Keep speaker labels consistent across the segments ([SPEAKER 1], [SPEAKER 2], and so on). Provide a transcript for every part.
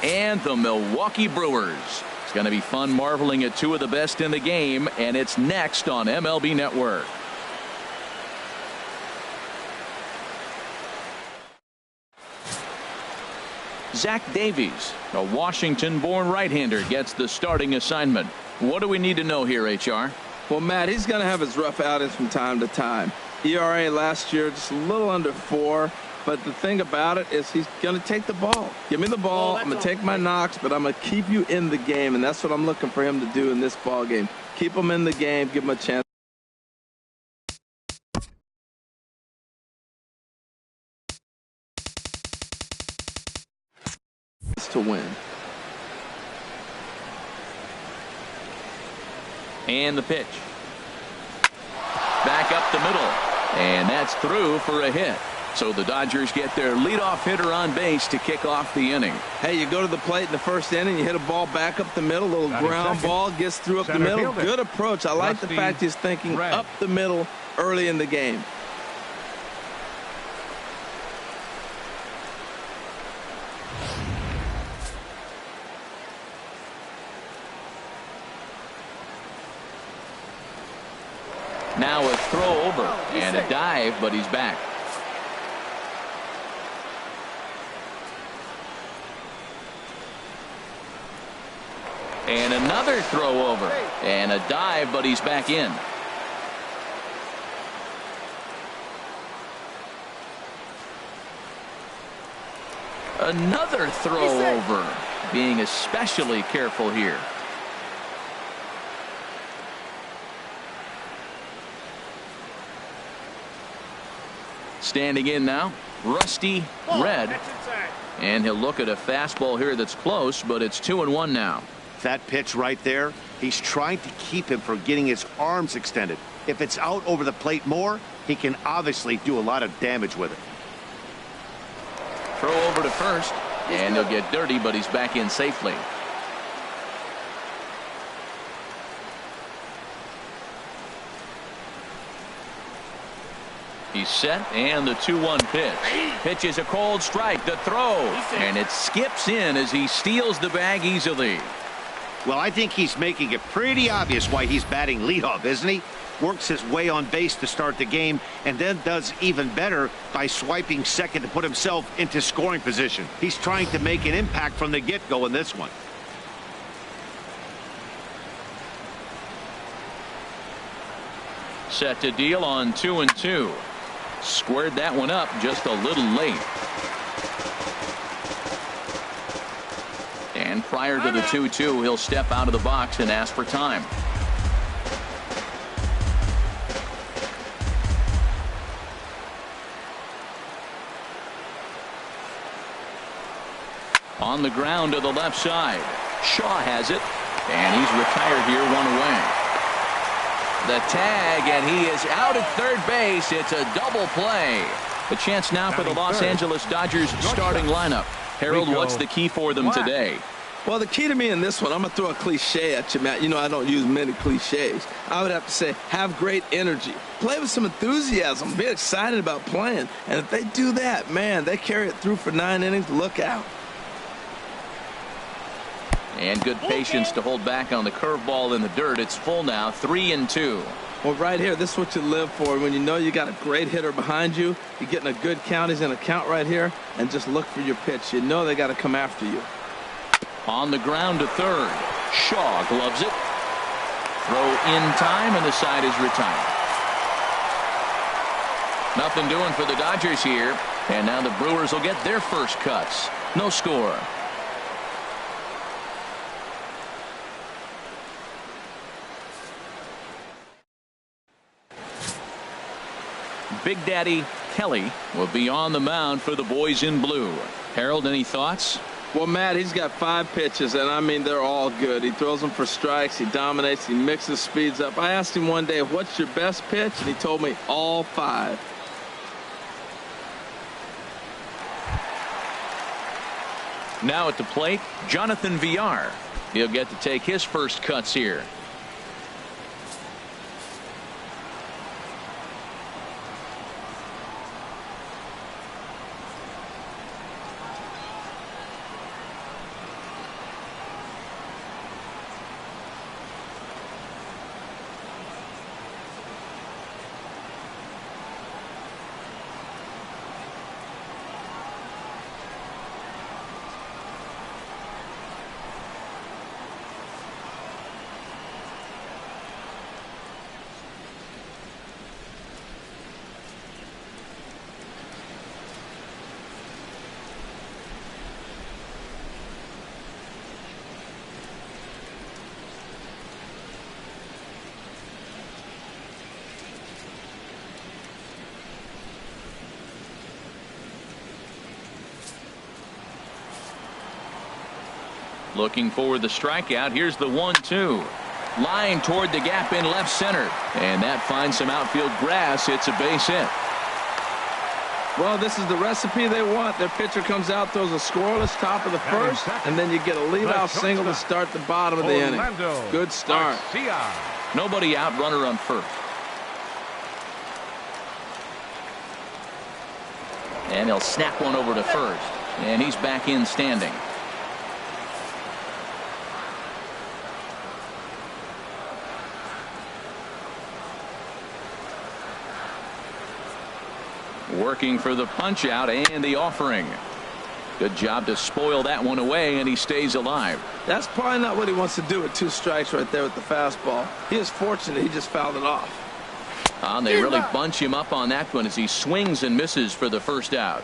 [SPEAKER 1] and the Milwaukee Brewers. It's going to be fun marveling at two of the best in the game, and it's next on MLB Network. Zach Davies, a Washington-born right-hander, gets the starting assignment. What do we need to know here, HR?
[SPEAKER 2] Well, Matt, he's going to have his rough outings from time to time. ERA last year just a little under 4. But the thing about it is he's going to take the ball. Give me the ball. I'm going to take my knocks, but I'm going to keep you in the game, and that's what I'm looking for him to do in this ball game. Keep him in the game. Give him a chance to win.
[SPEAKER 1] And the pitch. Back up the middle. And that's through for a hit. So the Dodgers get their leadoff hitter on base to kick off the inning.
[SPEAKER 2] Hey, you go to the plate in the first inning, you hit a ball back up the middle, a little ground ball, gets through up the middle. Good approach. I like the fact he's thinking up the middle early in the game.
[SPEAKER 1] Now a throw over and a dive, but he's back. And another throw over and a dive, but he's back in. Another throw over, being especially careful here. Standing in now, Rusty Red. And he'll look at a fastball here that's close, but it's 2-1 now.
[SPEAKER 3] That pitch right there, he's trying to keep him from getting his arms extended. If it's out over the plate more, he can obviously do a lot of damage with it.
[SPEAKER 1] Throw over to first, and he'll get dirty, but he's back in safely. He's set, and the 2-1 pitch. Pitch is a cold strike. The throw, and it skips in as he steals the bag easily.
[SPEAKER 3] Well, I think he's making it pretty obvious why he's batting leadoff, isn't he? Works his way on base to start the game, and then does even better by swiping second to put himself into scoring position. He's trying to make an impact from the get-go in this one.
[SPEAKER 1] Set to deal on 2-2. Squared that one up just a little late. And prior to the 2-2, he'll step out of the box and ask for time. On the ground to the left side. Shaw has it, and he's retired here, one away. The tag, and he is out at third base. It's a double play. A chance now for the Los Angeles Dodgers starting lineup. Harold, what's the key for them today?
[SPEAKER 2] Well, the key to me in this one, I'm going to throw a cliche at you, Matt. You know I don't use many cliches. I would have to say have great energy. Play with some enthusiasm. Be excited about playing. And if they do that, man, they carry it through for 9 innings. Look out.
[SPEAKER 1] And good patience to hold back on the curveball in the dirt. It's full now, 3-2.
[SPEAKER 2] Well, right here, this is what you live for. When you know you got a great hitter behind you, you're getting a good count. He's in a count right here, and just look for your pitch. You know they got to come after you.
[SPEAKER 1] On the ground to third. Shaw gloves it. Throw in time, and the side is retired. Nothing doing for the Dodgers here. And now the Brewers will get their first cuts. No score. Big Daddy Kelly will be on the mound for the boys in blue. Harold, any thoughts?
[SPEAKER 2] Well, Matt, he's got 5 pitches, and I mean, they're all good. He throws them for strikes. He dominates. He mixes speeds up. I asked him one day, what's your best pitch? And he told me all 5.
[SPEAKER 1] Now at the plate, Jonathan Villar. He'll get to take his first cuts here. Looking for the strikeout. Here's the 1-2. Line toward the gap in left center. And that finds some outfield grass. It's a base hit.
[SPEAKER 2] Well, this is the recipe they want. Their pitcher comes out, throws a scoreless top of the first, and then you get a leadoff single to start the bottom of the inning. Good start.
[SPEAKER 1] Nobody out, runner on first. And he'll snap one over to first. And he's back in standing. Working for the punch out and the offering. Good job to spoil that one away, and he stays alive.
[SPEAKER 2] That's probably not what he wants to do with 2 strikes right there with the fastball. He is fortunate he just fouled it off.
[SPEAKER 1] And they really bunch him up on that one as he swings and misses for the first out.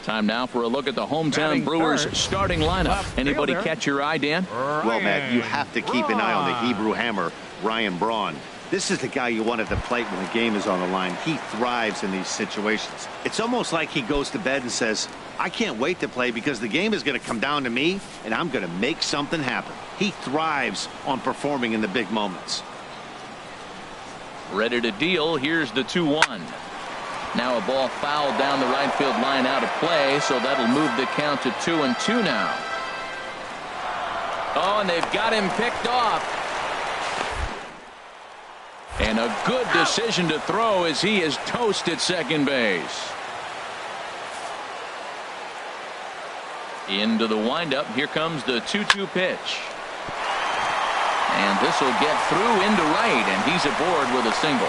[SPEAKER 1] Time now for a look at the hometown Brewers starting lineup. Anybody catch your eye, Dan?
[SPEAKER 3] Well, Matt, you have to keep an eye on the Hebrew Hammer, Ryan Braun. This is the guy you want at the plate when the game is on the line. He thrives in these situations. It's almost like he goes to bed and says, I can't wait to play because the game is going to come down to me and I'm going to make something happen. He thrives on performing in the big moments.
[SPEAKER 1] Ready to deal. Here's the 2-1. Now a ball fouled down the right field line out of play, so that'll move the count to 2-2 now. Oh, and they've got him picked off. And a good decision to throw as he is toast at second base. Into the windup. Here comes the 2-2 pitch. And this will get through into right, and he's aboard with a single.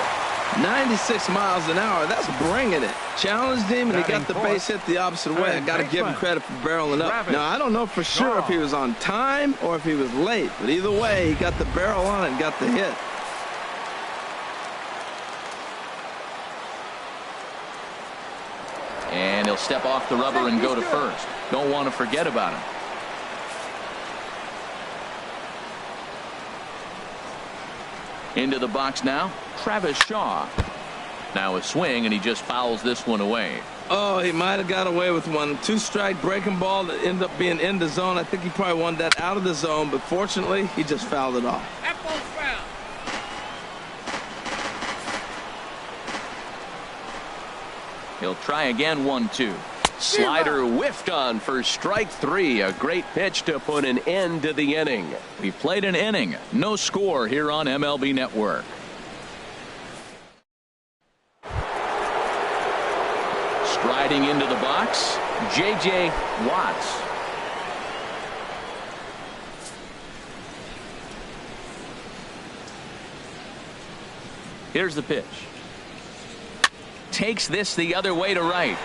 [SPEAKER 2] 96 miles an hour. That's bringing it. Challenged him, and he got the base hit the opposite way. I got to give him credit for barreling up. Now, I don't know for sure if he was on time or if he was late, but either way, he got the barrel on it and got the hit.
[SPEAKER 1] And he'll step off the rubber and go to first. Don't want to forget about him. Into the box now, Travis Shaw. Now a swing, and he just fouls this one away.
[SPEAKER 2] Oh, he might have got away with one. 2-strike breaking ball that ended up being in the zone. I think he probably wanted that out of the zone, but fortunately, he just fouled it off.
[SPEAKER 1] He'll try again. 1-2. Slider whiffed on for strike 3. A great pitch to put an end to the inning. We played an inning. No score here on MLB Network. Striding into the box, J.J. Watts. Here's the pitch. Takes this the other way to right.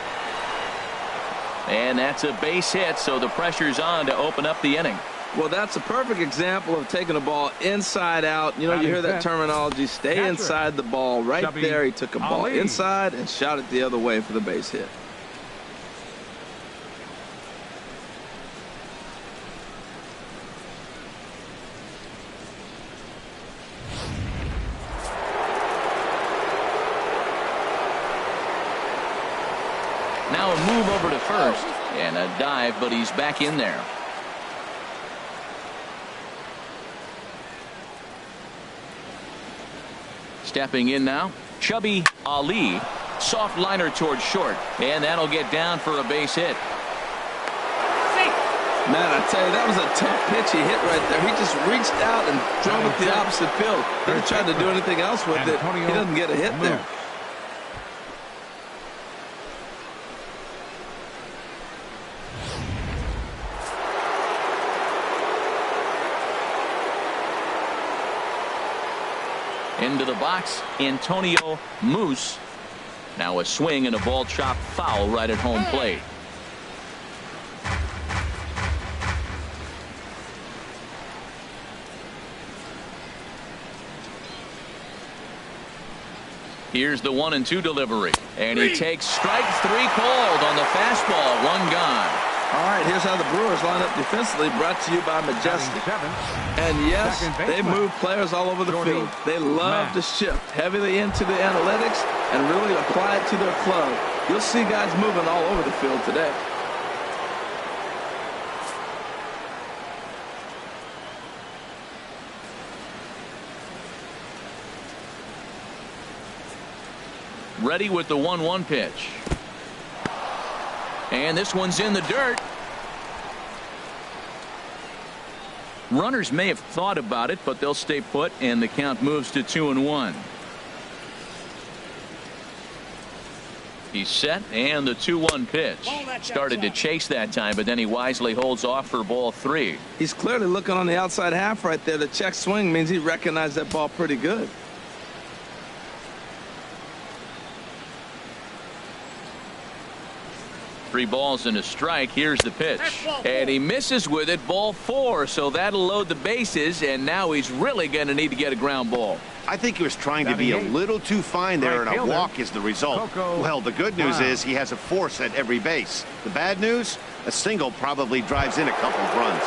[SPEAKER 1] And that's a base hit, so the pressure's on to open up the inning.
[SPEAKER 2] Well, that's a perfect example of taking a ball inside out. You know, you hear that terminology, stay inside the ball. Right there, he took a ball inside and shot it the other way for the base hit.
[SPEAKER 1] Now a move over to first and a dive, but he's back in there. Stepping in now, Chubby Ali. Soft liner towards short, and that'll get down for a base hit.
[SPEAKER 2] Man, I tell you, that was a tough pitch he hit right there. He just reached out and drove it the opposite field. He tried to do anything else with it. He doesn't get a hit there.
[SPEAKER 1] Into the box, Antonio Moose. Now a swing and a ball chopped foul right at home plate. Here's the 1-2 delivery, and he takes strike 3 called on the fastball. 1 gone.
[SPEAKER 2] All right, here's how the Brewers line up defensively, brought to you by Majestic. And yes, they move players all over the field. They love to shift heavily into the analytics and really apply it to their club. You'll see guys moving all over the field today.
[SPEAKER 1] Ready with the 1-1 pitch. And this one's in the dirt. Runners may have thought about it, but they'll stay put, and the count moves to 2-1. He's set, and the 2-1 pitch. Started to chase that time, but then he wisely holds off for ball 3.
[SPEAKER 2] He's clearly looking on the outside half right there. The check swing means he recognized that ball pretty good.
[SPEAKER 1] 3 balls and a strike. Here's the pitch. And he misses with it, ball 4. So that'll load the bases, and now he's really going to need to get a ground ball.
[SPEAKER 3] I think he was trying to be a little too fine there, and a walk is the result. Well, the good news is he has a force at every base. The bad news, a single probably drives in a couple of runs.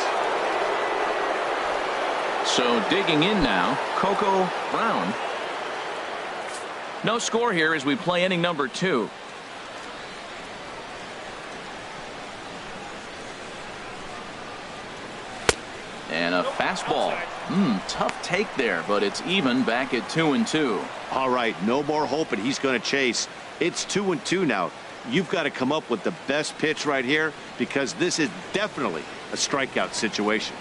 [SPEAKER 1] So digging in now, Coco Brown. No score here as we play inning number 2. And a fastball. Tough take there, but it's even back at 2-2.
[SPEAKER 3] All right, no more hoping he's going to chase. It's 2-2 now. You've got to come up with the best pitch right here, because this is definitely a strikeout situation.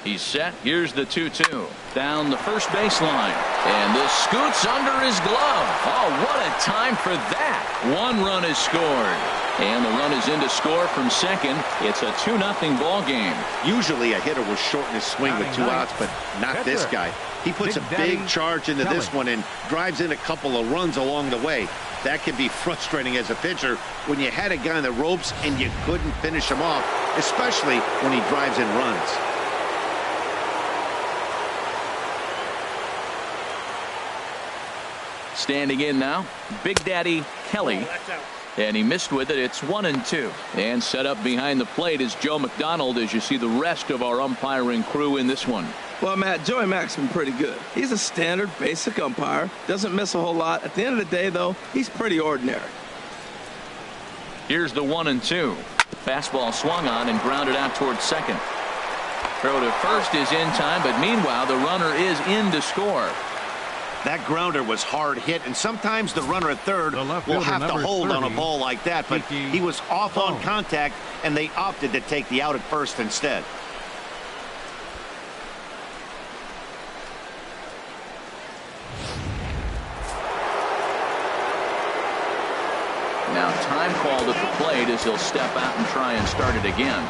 [SPEAKER 1] He's set. Here's the 2-2. Down the first baseline. And this scoots under his glove. Oh, what a time for that. 1 run is scored. And the run is in to score from second. It's a 2-0 ball game.
[SPEAKER 3] Usually a hitter will shorten his swing with 2 outs, but not this guy. He puts a big charge into this one and drives in a couple of runs along the way. That can be frustrating as a pitcher when you had a guy on the ropes and you couldn't finish him off, especially when he drives in runs.
[SPEAKER 1] Standing in now, Big Daddy Kelly. And he missed with it. It's 1-2. And set up behind the plate is Joe McDonald, as you see the rest of our umpiring crew in this one.
[SPEAKER 2] Well, Matt, Joey Mack's been pretty good. He's a standard, basic umpire. Doesn't miss a whole lot. At the end of the day, though, he's pretty ordinary.
[SPEAKER 1] Here's the 1-2. Fastball swung on and grounded out towards second. Throw to first is in time, but meanwhile, the runner is in to score.
[SPEAKER 3] That grounder was hard hit, and sometimes the runner at third will have to hold on a ball like that, but he was off on contact, and they opted to take the out at first instead.
[SPEAKER 1] Now time called at the plate as he'll step out and try and start it again.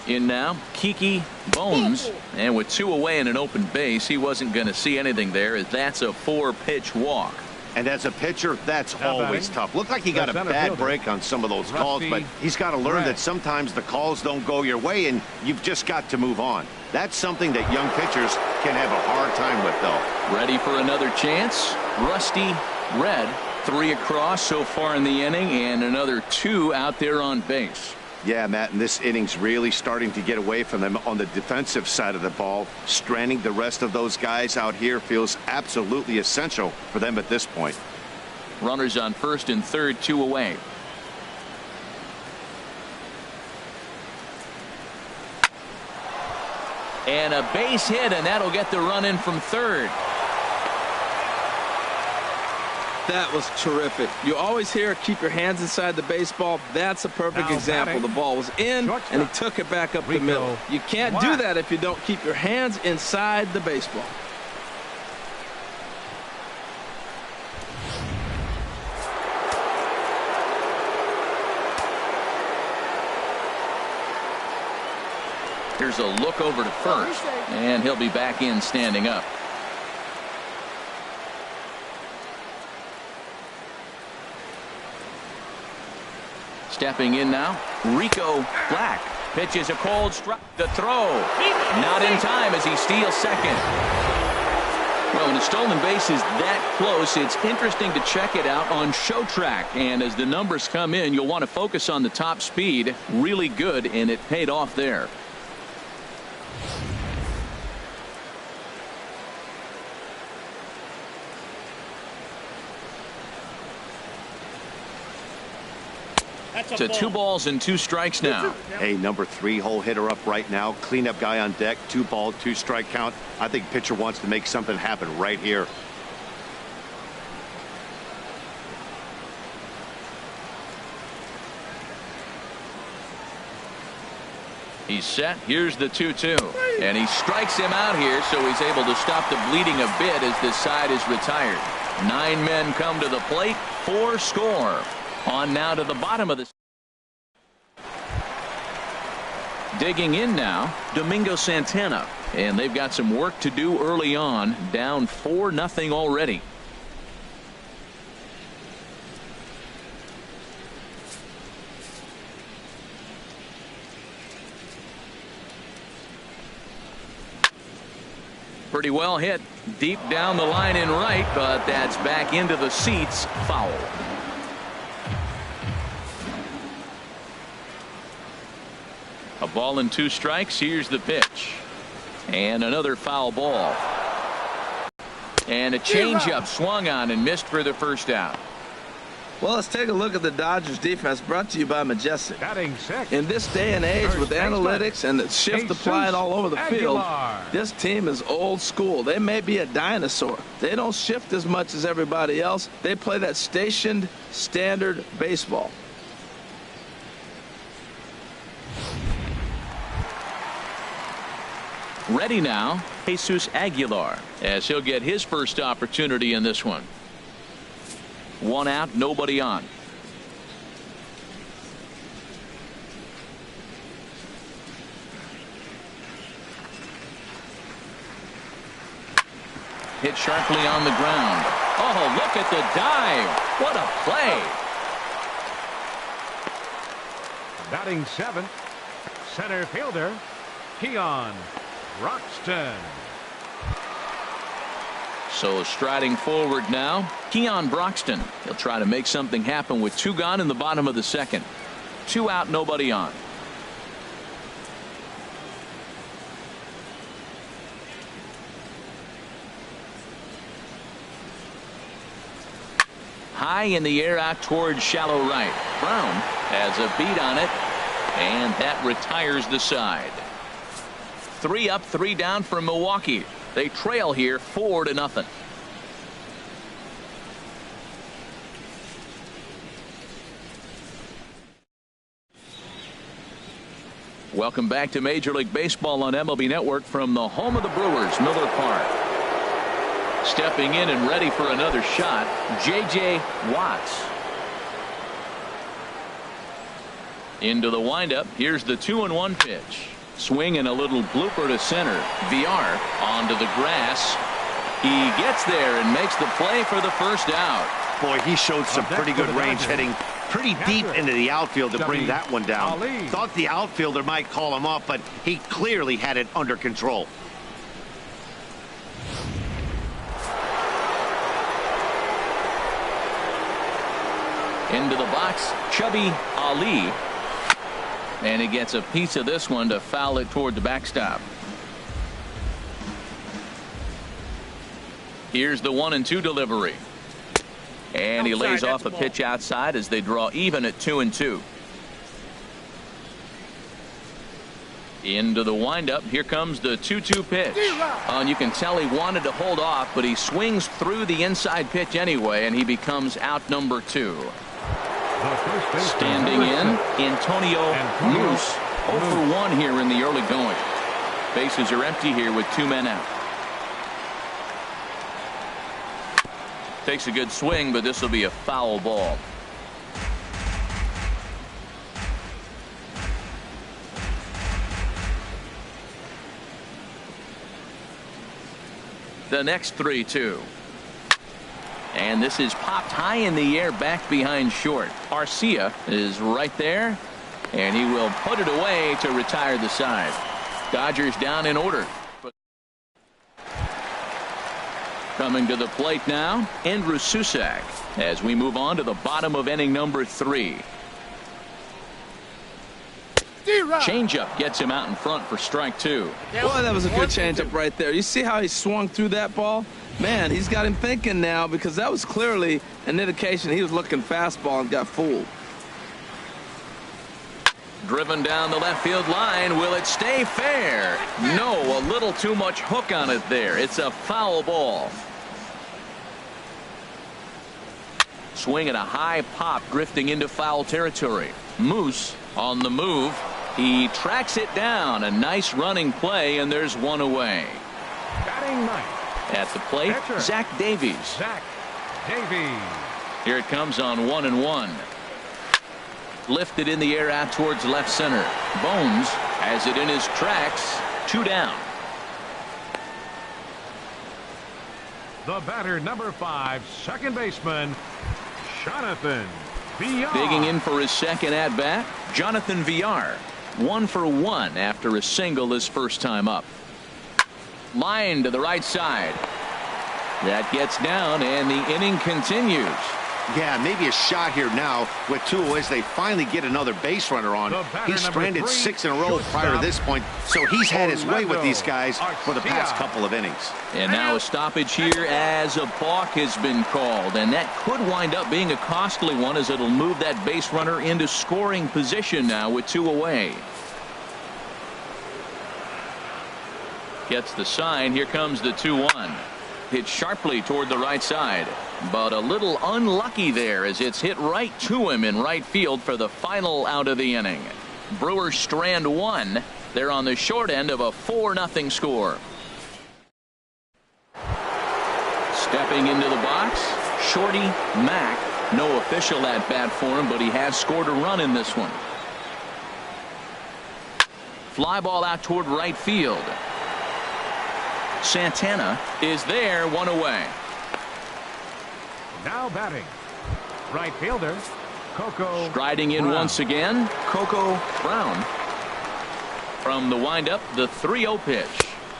[SPEAKER 1] In now, Kiki Bones, and with 2 away and an open base, he wasn't going to see anything there, as that's a 4-pitch walk.
[SPEAKER 3] And as a pitcher, that's always tough. Looked like he got a bad break on some of those calls, but he's got to learn that sometimes the calls don't go your way, and you've just got to move on. That's something that young pitchers can have a hard time with, though.
[SPEAKER 1] Ready for another chance? Rusty Red, 3 across so far in the inning, and another 2 out there on base.
[SPEAKER 3] Yeah, Matt, and this inning's really starting to get away from them on the defensive side of the ball. Stranding the rest of those guys out here feels absolutely essential for them at this point.
[SPEAKER 1] Runners on first and third, 2 away. And a base hit, and that'll get the run in from third.
[SPEAKER 2] That was terrific. You always hear keep your hands inside the baseball. That's a perfect example. The ball was in, and he took it back up the middle. You can't do that if you don't keep your hands inside the baseball.
[SPEAKER 1] Here's a look over to first, and he'll be back in standing up. Stepping in now, Rico Black pitches a cold strike. The throw, not in time as he steals second. Well, when a stolen base is that close, it's interesting to check it out on Show Track. And as the numbers come in, you'll want to focus on the top speed. Really good, and it paid off there. To 2 balls and 2 strikes now.
[SPEAKER 3] Hey, number 3 hole hitter up right now. Cleanup guy on deck. 2 ball, 2 strike count. I think pitcher wants to make something happen right here.
[SPEAKER 1] He's set. Here's the 2-2. And he strikes him out here, so he's able to stop the bleeding a bit as this side is retired. 9 men come to the plate. 4 score. On now to the bottom of the. Digging in now, Domingo Santana. And they've got some work to do early on. Down 4-0 already. Pretty well hit deep down the line in right, but that's back into the seats. Foul. A ball and 2 strikes. Here's the pitch. And another foul ball. And a changeup swung on and missed for the first out.
[SPEAKER 2] Well, let's take a look at the Dodgers defense, brought to you by Majestic.
[SPEAKER 4] Batting sixth.
[SPEAKER 2] In this day and age with analytics and the shift applied all over the field, this team is old school. They may be a dinosaur. They don't shift as much as everybody else. They play that stationed standard baseball.
[SPEAKER 1] Ready now, Jesus Aguilar, as he'll get his first opportunity in this one. 1 out, nobody on. Hit sharply on the ground. Oh, look at the dive. What a play.
[SPEAKER 4] Batting seventh, center fielder, Keon Broxton.
[SPEAKER 1] So striding forward now, Keon Broxton. He'll try to make something happen with 2 gone in the bottom of the second. 2 out, nobody on. High in the air out towards shallow right. Brown has a beat on it, and that retires the side. 3 up, 3 down for Milwaukee. They trail here 4-0. Welcome back to Major League Baseball on MLB Network from the home of the Brewers, Miller Park. Stepping in and ready for another shot, J.J. Watts. Into the windup. Here's the 2-1 pitch. Swing and a little blooper to center. VR onto the grass. He gets there and makes the play for the first out.
[SPEAKER 3] Boy, he showed some pretty good range, heading pretty deep into the outfield to bring that one down. Thought the outfielder might call him off, but he clearly had it under control.
[SPEAKER 1] Into the box, Chubby Ali. And he gets a piece of this one to foul it toward the backstop. Here's the 1-2 delivery. And he lays off a pitch outside as they draw even at 2-2. Into the windup. Here comes the 2-2 pitch. And you can tell he wanted to hold off, but he swings through the inside pitch anyway, and he becomes out number 2. Standing in, Antonio Moose. 0 for 1 here in the early going. Bases are empty here with 2 men out. Takes a good swing, but this will be a foul ball. The next 3-2. And this is popped high in the air back behind short. Arcia is right there, and he will put it away to retire the side. Dodgers down in order. Coming to the plate now, Andrew Susac, as we move on to the bottom of inning number 3. Changeup gets him out in front for strike 2.
[SPEAKER 2] Boy, that was a good changeup right there. You see how he swung through that ball? Man, he's got him thinking now, because that was clearly an indication he was looking fastball and got fooled.
[SPEAKER 1] Driven down the left field line. Will it stay fair? No, a little too much hook on it there. It's a foul ball. Swing at a high pop, drifting into foul territory. Moose on the move. He tracks it down. A nice running play, and there's one away.
[SPEAKER 4] Batting ninth.
[SPEAKER 1] At the plate,
[SPEAKER 4] Pitcher.
[SPEAKER 1] Zach Davies.
[SPEAKER 4] Zach Davies.
[SPEAKER 1] Here it comes on 1-1. Lifted in the air out towards left center. Bones has it in his tracks. 2 down.
[SPEAKER 4] The batter, number 5, second baseman, Jonathan Villar.
[SPEAKER 1] Digging in for his second at-bat, Jonathan Villar. 1 for 1 after a single his first time up. Line to the right side. That gets down, and the inning continues.
[SPEAKER 3] Yeah, maybe a shot here now with 2 away. They finally get another base runner on. He's stranded 6 in a row prior to this point, so he's had his way with these guys for the past couple of innings.
[SPEAKER 1] And now a stoppage here as a balk has been called, and that could wind up being a costly one as it'll move that base runner into scoring position now with 2 away. Gets the sign. Here comes the 2-1. Hit sharply toward the right side, but a little unlucky there as it's hit right to him in right field for the final out of the inning. Brewers strand 1. They're on the short end of a 4-0 score. Stepping into the box, Shorty Mack. No official at bat for him, but he has scored a run in this one. Fly ball out toward right field. Santana is there, 1 away.
[SPEAKER 4] Now batting, right fielder, Coco
[SPEAKER 1] Striding in
[SPEAKER 4] Brown.
[SPEAKER 1] once again, Coco Brown. From the windup, the 3-0 pitch.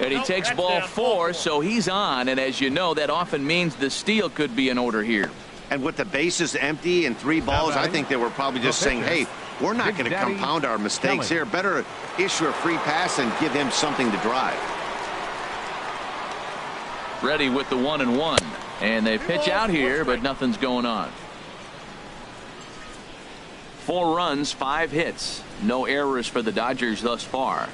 [SPEAKER 1] And he takes ball 4, so he's on. And as you know, that often means the steal could be in order here.
[SPEAKER 3] And with the bases empty and 3 balls, I think they were probably just saying, hey, we're not going to compound our mistakes here. Better issue a free pass and give him something to drive.
[SPEAKER 1] Ready with the 1-1. And they pitch out here, but nothing's going on. 4 runs, 5 hits. No errors for the Dodgers thus far.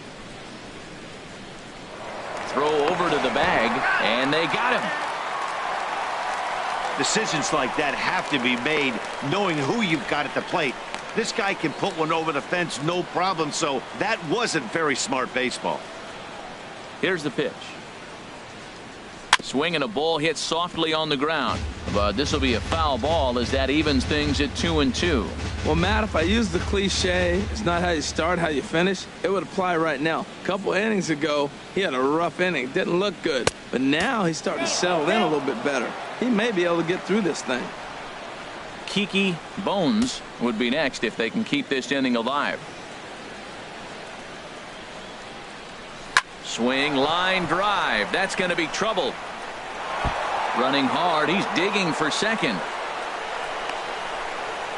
[SPEAKER 1] Throw over to the bag, and they got him.
[SPEAKER 3] Decisions like that have to be made knowing who you've got at the plate. This guy can put one over the fence, no problem, so that wasn't very smart baseball.
[SPEAKER 1] Here's the pitch. Swing and a ball hit softly on the ground, but this will be a foul ball as that evens things at 2-2.
[SPEAKER 2] Well, Matt, if I use the cliche, it's not how you start, how you finish, it would apply right now. A couple innings ago, he had a rough inning. Didn't look good. But now he's starting to settle in a little bit better. He may be able to get through this thing.
[SPEAKER 1] Kiki Bones would be next if they can keep this inning alive. Swing, line drive. That's going to be trouble. Running hard. He's digging for second.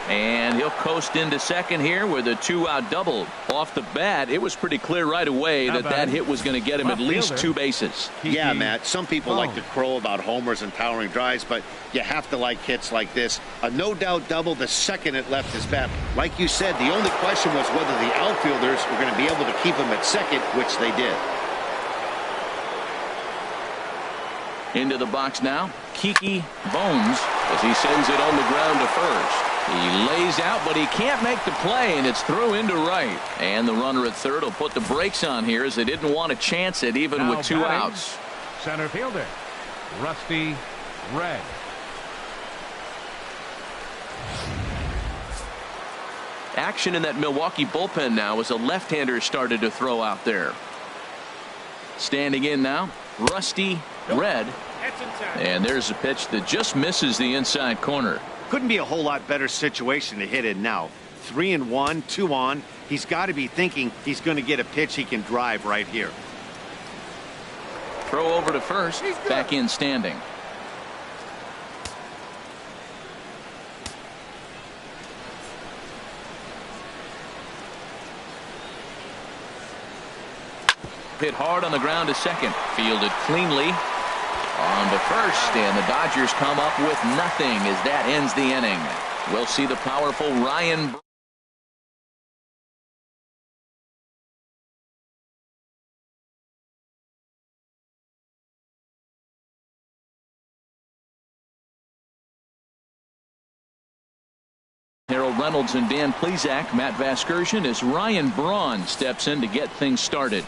[SPEAKER 1] And he'll coast into second here with a 2-out double. Off the bat, it was pretty clear right away that hit was going to get him at least 2 bases.
[SPEAKER 3] Yeah, Matt, some people like to crow about homers and towering drives, but you have to like hits like this. A no-doubt double the second it left his bat. Like you said, the only question was whether the outfielders were going to be able to keep him at second, which they did.
[SPEAKER 1] Into the box now, Kiki Bones, as he sends it on the ground to first. He lays out, but he can't make the play, and it's through into right. And the runner at third will put the brakes on here as they didn't want to chance it even with 2 outs.
[SPEAKER 4] Center fielder, Rusty Red.
[SPEAKER 1] Action in that Milwaukee bullpen now as a left-hander started to throw out there. Standing in now, Rusty Red. And there's a pitch that just misses the inside corner.
[SPEAKER 3] Couldn't be a whole lot better situation to hit in now. 3-1, 2 on. He's got to be thinking he's going to get a pitch he can drive right here.
[SPEAKER 1] Throw over to first. Back in standing. Hit hard on the ground to second. Fielded cleanly on to first, and the Dodgers come up with nothing as that ends the inning. We'll see the powerful Ryan Reynolds and Dan Plesac. Matt Vasgersian as Ryan Braun steps in to get things started.